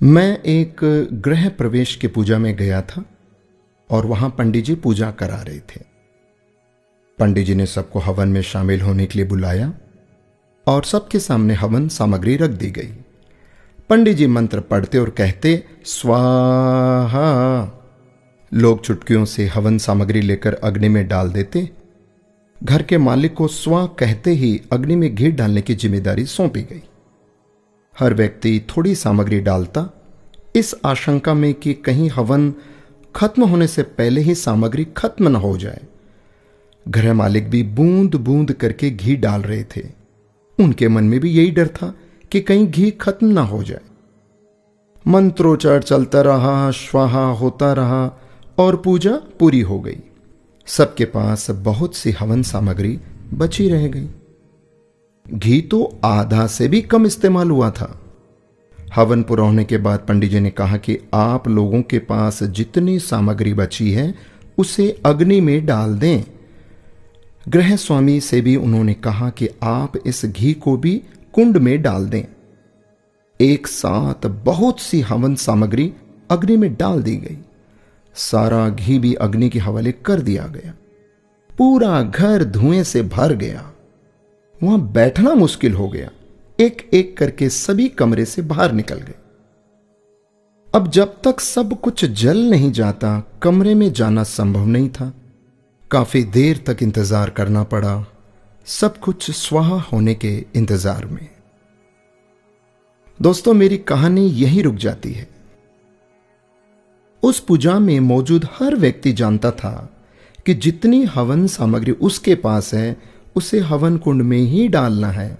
मैं एक गृह प्रवेश के पूजा में गया था और वहां पंडित जी पूजा करा रहे थे। पंडित जी ने सबको हवन में शामिल होने के लिए बुलाया और सबके सामने हवन सामग्री रख दी गई। पंडित जी मंत्र पढ़ते और कहते स्वाहा। लोग चुटकियों से हवन सामग्री लेकर अग्नि में डाल देते। घर के मालिक को स्वा कहते ही अग्नि में घी डालने की जिम्मेदारी सौंपी गई। हर व्यक्ति थोड़ी सामग्री डालता, इस आशंका में कि कहीं हवन खत्म होने से पहले ही सामग्री खत्म न हो जाए। गृह मालिक भी बूंद बूंद करके घी डाल रहे थे। उनके मन में भी यही डर था कि कहीं घी खत्म ना हो जाए। मंत्रोच्चार चलता रहा, स्वाहा होता रहा और पूजा पूरी हो गई। सबके पास बहुत सी हवन सामग्री बची रह गई। घी तो आधा से भी कम इस्तेमाल हुआ था। हवन पूरा होने के बाद पंडित जी ने कहा कि आप लोगों के पास जितनी सामग्री बची है उसे अग्नि में डाल दें। गृह स्वामी से भी उन्होंने कहा कि आप इस घी को भी कुंड में डाल दें। एक साथ बहुत सी हवन सामग्री अग्नि में डाल दी गई। सारा घी भी अग्नि के हवाले कर दिया गया। पूरा घर धुएं से भर गया। वहां बैठना मुश्किल हो गया। एक एक करके सभी कमरे से बाहर निकल गए। अब जब तक सब कुछ जल नहीं जाता, कमरे में जाना संभव नहीं था। काफी देर तक इंतजार करना पड़ा, सब कुछ स्वाहा होने के इंतजार में। दोस्तों, मेरी कहानी यहीं रुक जाती है। उस पूजा में मौजूद हर व्यक्ति जानता था कि जितनी हवन सामग्री उसके पास है उसे हवन कुंड में ही डालना है,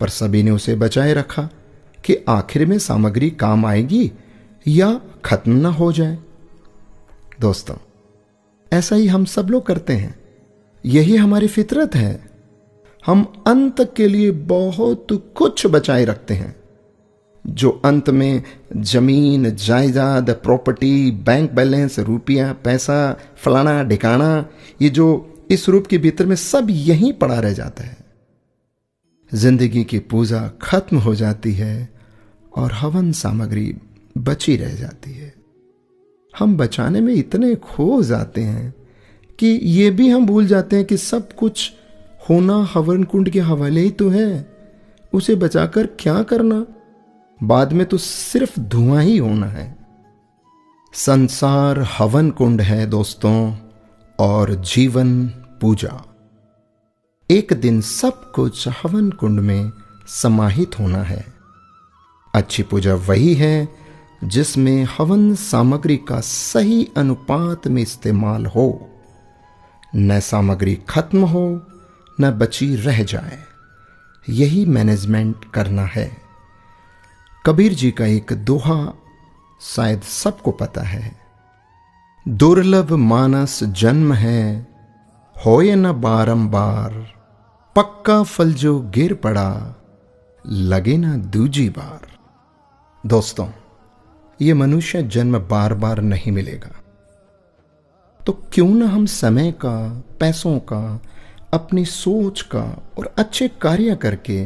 पर सभी ने उसे बचाए रखा कि आखिर में सामग्री काम आएगी या खत्म ना हो जाए। दोस्तों, ऐसा ही हम सब लोग करते हैं। यही हमारी फितरत है। हम अंत के लिए बहुत कुछ बचाए रखते हैं, जो अंत में जमीन, जायदाद, प्रॉपर्टी, बैंक बैलेंस, रुपया, पैसा, फलाना ढिकाना, ये जो इस रूप के भीतर में सब यहीं पड़ा रह जाता है। जिंदगी की पूजा खत्म हो जाती है और हवन सामग्री बची रह जाती है। हम बचाने में इतने खो जाते हैं कि ये भी हम भूल जाते हैं कि सब कुछ होना हवन कुंड के हवाले ही तो है। उसे बचाकर क्या करना? बाद में तो सिर्फ धुआं ही होना है। संसार हवन कुंड है दोस्तों, और जीवन पूजा। एक दिन सब कुछ हवन कुंड में समाहित होना है। अच्छी पूजा वही है जिसमें हवन सामग्री का सही अनुपात में इस्तेमाल हो, न सामग्री खत्म हो न बची रह जाए। यही मैनेजमेंट करना है। कबीर जी का एक दोहा शायद सबको पता है, दुर्लभ मानस जन्म है, होए न बारंबार, पक्का फल जो गिर पड़ा, लगे ना दूजी बार। दोस्तों, ये मनुष्य जन्म बार बार नहीं मिलेगा, तो क्यों ना हम समय का, पैसों का, अपनी सोच का और अच्छे कार्य करके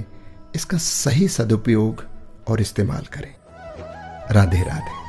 इसका सही सदुपयोग और इस्तेमाल करें। राधे राधे।